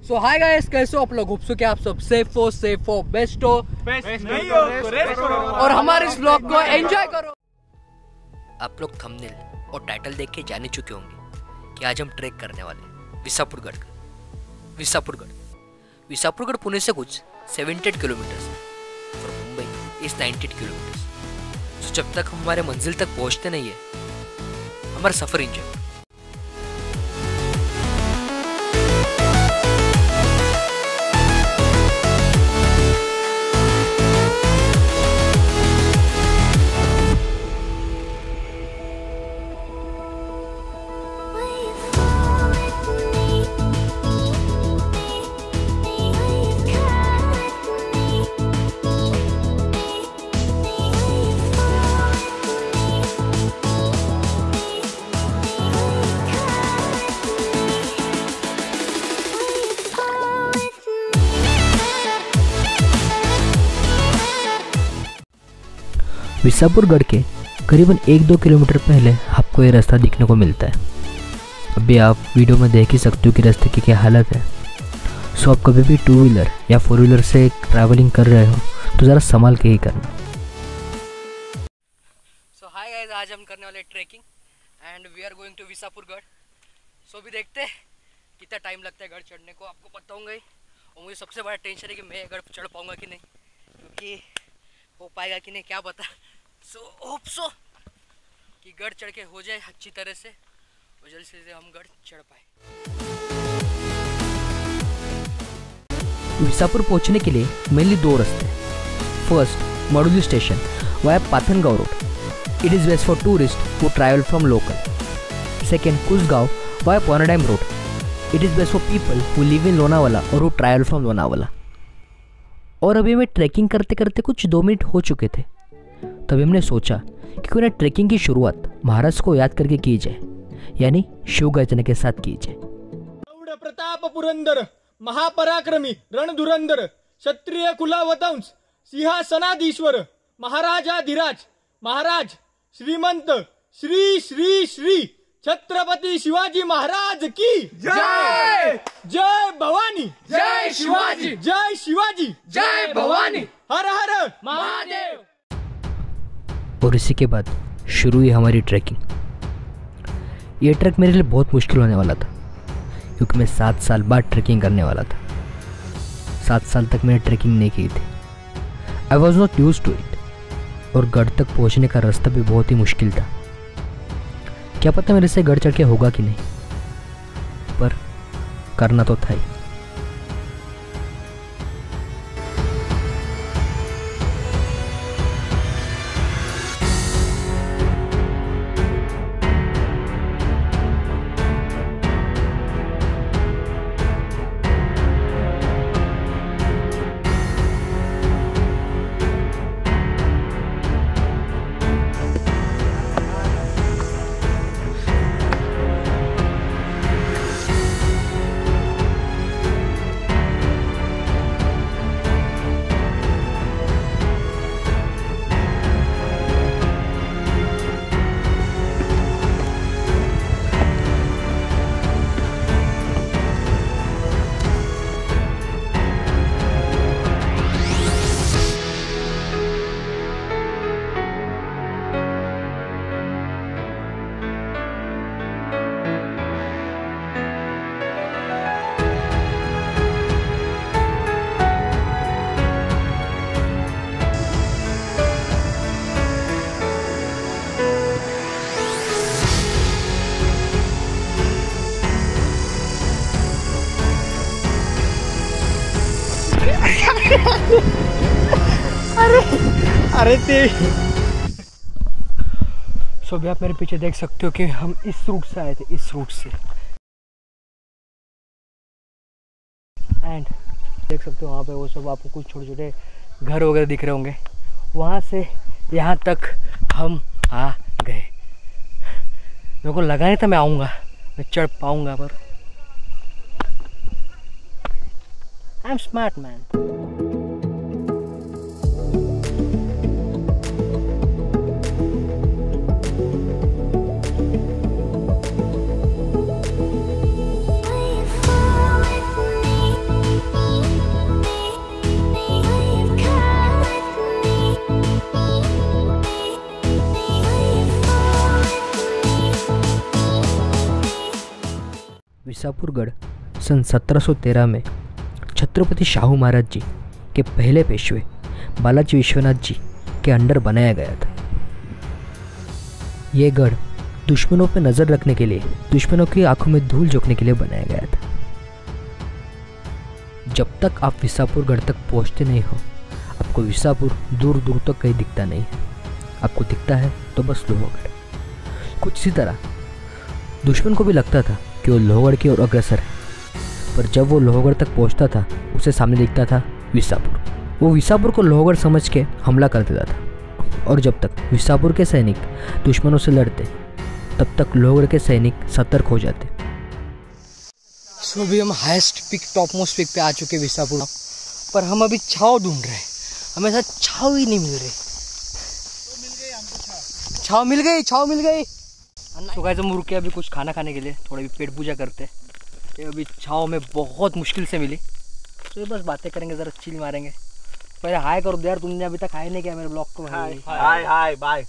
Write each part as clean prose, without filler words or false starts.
सो hi guys, कैसे हो आप लोग? होप कि आप सब सेफ हो बेस्ट हो नहीं हो तो रेस्ट करो और हमारे इस ब्लॉग को एंजॉय करो। आप लोग थंबनेल और टाइटल देख के जान चुके होंगे कि आज हम ट्रैक करने वाले हैं विसापुरगढ़ का। विसापुरगढ़ पुणे से कुछ 78 किलोमीटर और मुंबई इस 98 किलोमीटर। तो जब तक हम हमारे मंजिल तक पहुंचते नहीं है, हमारा सफर एंजॉय। विसापुरगढ़ के करीबन 1-2 किलोमीटर पहले आपको ये रास्ता दिखने को मिलता है। अभी आप वीडियो में देख ही सकते हो कि रास्ते की क्या हालत है। सो आप कभी भी 2 व्हीलर या 4 व्हीलर से ट्रैवलिंग कर रहे हो तो ज़रा संभाल के ही करना। सो हाय गाइस, आज हम करने वाले trekking and we are going to Visapurgad. So भी देखते हैं कितना टाइम लगता है गढ़ चढ़ने को, आपको बताऊंगा ही। और मुझे सबसे बड़ा टेंशन है कि मैं गढ़ चढ़ पाऊंगा कि नहीं, क्योंकि हो पाएगा कि नहीं क्या पता। सो होप सो कि गढ़ चढ़ के हो जाए अच्छी तरह से और जल्द से हम गढ़ चढ़ पाए। विसापुर पहुंचने के लिए मेनली 2 रास्ते। First, Maduli station via Pathangaon road. It is best for tourist who travel from local. Second, Kusgaon via Pawna dam road. It is best for people who live in Lonavala और हु ट्रैवल फ्रॉम लोनावाला। और अभी हमें ट्रैकिंग करते करते कुछ 2 मिनट हो चुके थे, तभी हमने सोचा कि क्यों ना ट्रैकिंग की शुरुआत महाराज को याद करके की जाए, यानी शिव गर्जना के साथ की जाए। प्रताप पुरंदर महापराक्रमी रणधुरंदर क्षत्रिय कुलावतंस सिंहासनाधीश्वर महाराजाधिराज महाराज श्रीमंत श्री श्री श्री छत्रपति शिवाजी महाराज की जय। जय भवानी, जय शिवाजी, जय शिवाजी, जय भवानी, हर हर महादेव। और इसी के बाद शुरू हुई हमारी ट्रैकिंग। ये ट्रैक मेरे लिए बहुत मुश्किल होने वाला था, क्योंकि मैं 7 साल बाद ट्रैकिंग करने वाला था। 7 साल तक मैंने ट्रैकिंग नहीं की थी। I was not use to it. और गढ़ तक पहुंचने का रास्ता भी बहुत ही मुश्किल था। क्या पता मेरे से गढ़ चढ़ के होगा कि नहीं, पर करना तो था ही। अरे ते सो अभी आप मेरे पीछे देख सकते हो कि हम इस रूट से आए थे, इस रूट से। एंड देख सकते हो वहाँ पे वो सब आपको कुछ छोटे छोटे घर वगैरह दिख रहे होंगे। वहाँ से यहाँ तक हम आ गए। मेरे को लगा नहीं था मैं आऊँगा, मैं चढ़ पाऊँगा, पर आई एम स्मार्ट मैन। विसापुरगढ़ सन 1713 में छत्रपति शाहू महाराज जी के पहले पेशवे बालाजी विश्वनाथ जी के अंडर बनाया गया था। यह गढ़ दुश्मनों पर नज़र रखने के लिए, दुश्मनों की आंखों में धूल झोंकने के लिए बनाया गया था। जब तक आप विसापुरगढ़ तक पहुंचते नहीं हो, आपको विसापुर दूर दूर तक कहीं दिखता नहीं है। आपको दिखता है तो बस लोहगढ़। कुछ इसी तरह दुश्मन को भी लगता था कि वो लोहगढ़ की ओर अग्रसर है, पर जब वो लोहगढ़ तक पहुंचता था, उसे सामने दिखता था विसापुर। वो विसापुर को लोहगढ़ समझ के हमला कर देता था, और जब तक विसापुर के सैनिक दुश्मनों से लड़ते, तब तक लोहगढ़ के सैनिक सतर्क हो जाते। सो अभी हम highest peak, top most peak पे आ चुके विसापुर, पर हम अभी छाव ढूंढ रहे हैं। हमें साथ छाव ही नहीं मिल रही। छाव मिल गई, छाव मिल गई। तो गाइस हम रुके अभी कुछ खाना खाने के लिए, थोड़ा भी पेट पूजा करते। ये अभी छाव में बहुत मुश्किल से मिली, तो ये बस बातें करेंगे, ज़रा चिल मारेंगे। पहले हाय करो यार, तुमने अभी तक हाय नहीं किया मेरे ब्लॉग को। हाय हाय हाय बाय।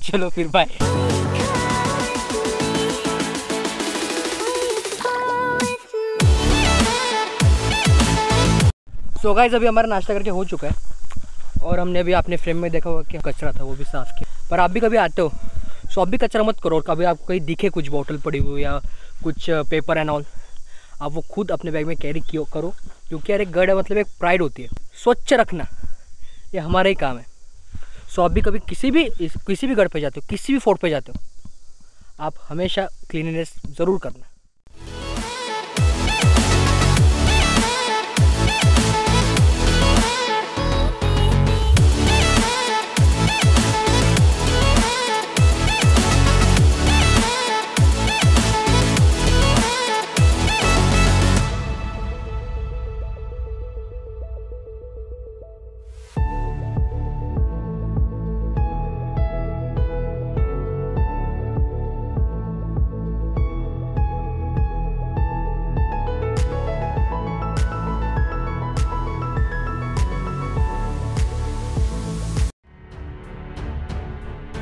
चलो फिर बाय। सो गाइस अभी हमारा नाश्ता करके हो चुका है, और हमने अभी अपने फ्रेम में देखा होगा कि कचरा था, वो भी साफ़ किया। पर आप भी कभी आते हो, सो आप भी कचरा मत करो। और कभी आपको कहीं दिखे कुछ बॉटल पड़ी हुई या कुछ पेपर एंड ऑल, आप वो खुद अपने बैग में कैरी करो, क्योंकि यार एक गढ़ है, मतलब एक प्राइड होती है। स्वच्छ रखना ये हमारा ही काम है। सो आप भी कभी किसी भी गढ़ पे जाते हो, किसी भी फोर्ट पे जाते हो, आप हमेशा क्लीनिनेस ज़रूर करना।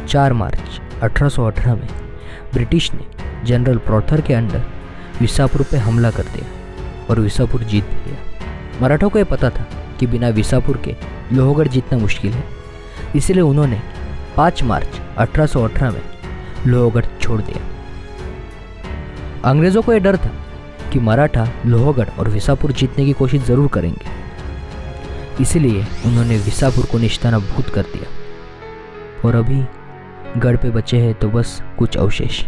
चार मार्च 1818 में ब्रिटिश ने जनरल प्रॉथर के अंडर विसापुर पे हमला कर दिया और विसापुर जीत भी लिया। मराठों को यह पता था कि बिना विसापुर के लोहगढ़ जीतना मुश्किल है, इसलिए उन्होंने 5 मार्च 1818 में लोहगढ़ छोड़ दिया। अंग्रेज़ों को यह डर था कि मराठा लोहगढ़ और विसापुर जीतने की कोशिश ज़रूर करेंगे, इसलिए उन्होंने विसापुर को निशानाबूद कर दिया। और अभी गढ़ पे बचे हैं तो बस कुछ अवशेष।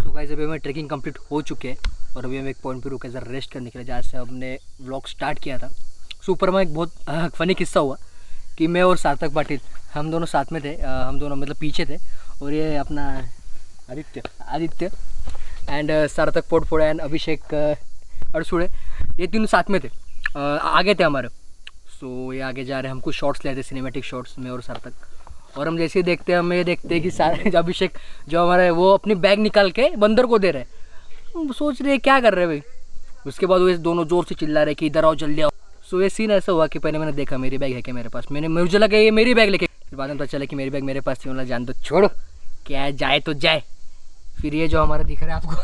गाइस अभी हमें ट्रैकिंग कंप्लीट हो चुके हैं, और अभी हम एक पॉइंट पे रुके जरा रेस्ट करने के लिए, जहाँ से हमने व्लॉग स्टार्ट किया था। सुपर में एक बहुत फनी किस्सा हुआ कि मैं और सार्थक पाटिल हम दोनों साथ में थे, हम दोनों मतलब पीछे थे, और ये अपना आदित्य एंड सार्थक पोटफोड़ा एंड अभिषेक अड़सुड़े, ये तीनों साथ में थे, आगे थे हमारे। सो ये आगे जा रहे हैं, हम कुछ शॉट्स लेते, सिनेमैटिक शॉट्स में और सार्थक, और हम जैसे ही देखते हैं, हम ये देखते हैं कि अभिषेक जो हमारे वो अपनी बैग निकाल के बंदर को दे रहे हैं। सोच रहे क्या कर रहे हैं भाई। उसके बाद वो दोनों जोर से चिल्ला रहे कि इधर आओ जल्दी आओ। सो ये सीन ऐसा हुआ कि पहले मैंने देखा मेरी बैग है क्या मेरे पास, मुझे लगा ये मेरी बैग लेके, फिर बाद में पता चला कि मेरी बैग मेरे पास थी। उन्होंने जान दो छोड़ो, क्या जाए तो जाए। फिर ये जो हमारा दिख रहा है आपको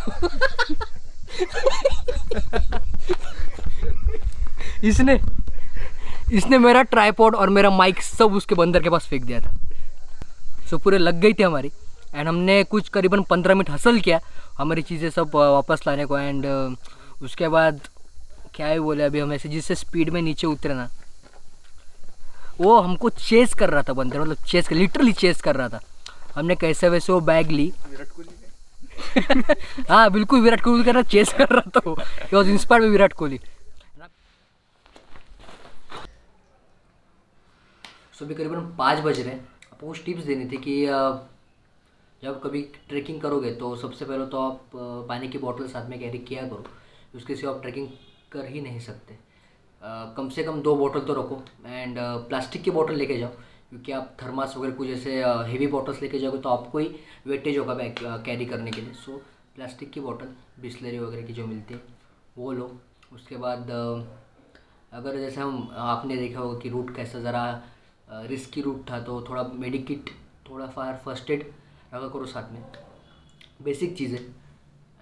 इसने मेरा ट्राइपॉड और मेरा माइक सब उसके बंदर के पास फेंक दिया था। सो पूरे लग गई थी हमारी एंड हमने कुछ करीबन 15 मिनट हसल किया हमारी चीज़ें सब वापस लाने को। एंड उसके बाद क्या ही बोले, अभी हम ऐसे जिससे स्पीड में नीचे उतरे ना, वो हमको चेस कर रहा था बंदर, मतलब चेस लिटरली चेस कर रहा था। हमने कैसे वैसे वो बैग ली। हाँ बिल्कुल विराट कोहली का चेस कर रहा था वो, was inspired by Virat Kohli. So अभी करीबन 5 बज रहे हैं। आपको कुछ टिप्स देनी थी कि जब कभी ट्रैकिंग करोगे तो सबसे पहले तो आप पानी की बोतल साथ में कैरी किया करो, उसके सिवा आप ट्रैकिंग कर ही नहीं सकते। कम से कम 2 बोतल तो रखो एंड प्लास्टिक की बोतल लेके जाओ, क्योंकि आप थर्मास वगैरह कुछ जैसे हेवी बॉटल्स लेके जाओगे तो आपको ही वेटेज होगा बैग कैरी करने के लिए। सो प्लास्टिक की बोतल बिस्लरी वगैरह की जो मिलती है वो लो। उसके बाद अगर जैसे आपने देखा होगा कि रूट कैसा ज़रा रिस्की रूट था, तो थोड़ा मेडिकिट, थोड़ा फर्स्ट एड रखा करो साथ में, बेसिक चीज़ें।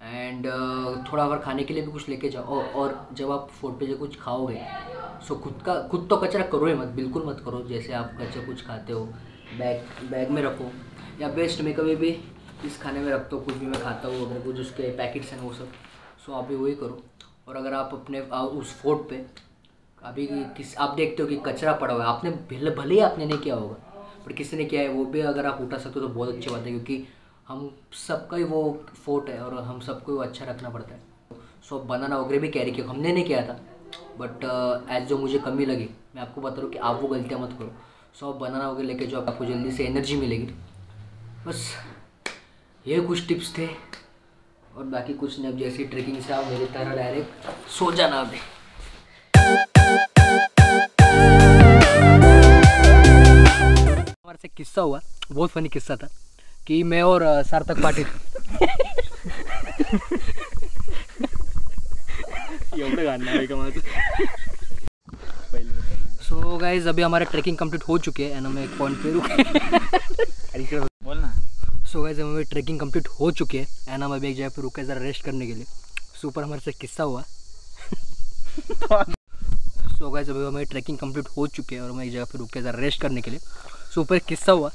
एंड थोड़ा अगर खाने के लिए भी कुछ लेके जाओ। और जब आप फोर्ट पे जो कुछ खाओगे सो खुद तो कचरा करो ही मत, बिल्कुल मत करो। जैसे आप कचरा कुछ खाते हो बैग में रखो, या बेस्ट में कभी भी इस खाने में रखता हूँ, कुछ भी मैं खाता हूँ अगर कुछ उसके पैकेट्स हैं वो सब, सो आप भी वही करो। और अगर आप अपने उस फोर्ट पे अभी आप देखते हो कि कचरा पड़ा हुआ है, आपने भले ही आपने नहीं किया होगा पर किसी ने किया है, वो भी अगर आप उठा सकते हो तो बहुत अच्छी बात है, क्योंकि हम सबका ही वो फोर्ट है और हम सबको वो अच्छा रखना पड़ता है। सो बनाना वगैरह भी कैरी किया, हमने नहीं किया था बट एज जो मुझे कमी लगी मैं आपको बता रहा हूँ कि आप वो गलतियाँ मत करो। सो बनाना वगैरह लेके जो आपको जल्दी से एनर्जी मिलेगी। बस ये कुछ टिप्स थे और बाकी कुछ नहीं। अब जैसे ट्रेकिंग से आप मेरी तरह डायरेक्ट सो जाना। अभी हमारे से किस्सा हुआ, बहुत फनी किस्सा था कि मैं और सार्थक पाटिल सो गाइज अभी हमारा ट्रैकिंग कंप्लीट हो चुके हैं एंड हम एक पॉइंट पे रुके। बोलना। सो गाइज हमें ट्रैकिंग कंप्लीट हो चुके हैं एंड हम अभी एक जगह पे रुके ज़रा रेस्ट करने के लिए। सुपर हमारे से किस्सा हुआ। सो गाइज अभी हमें ट्रैकिंग कंप्लीट हो चुके हैं और हम एक जगह पे रुके ज़रा रेस्ट करने के लिए। सुपर किस्सा हुआ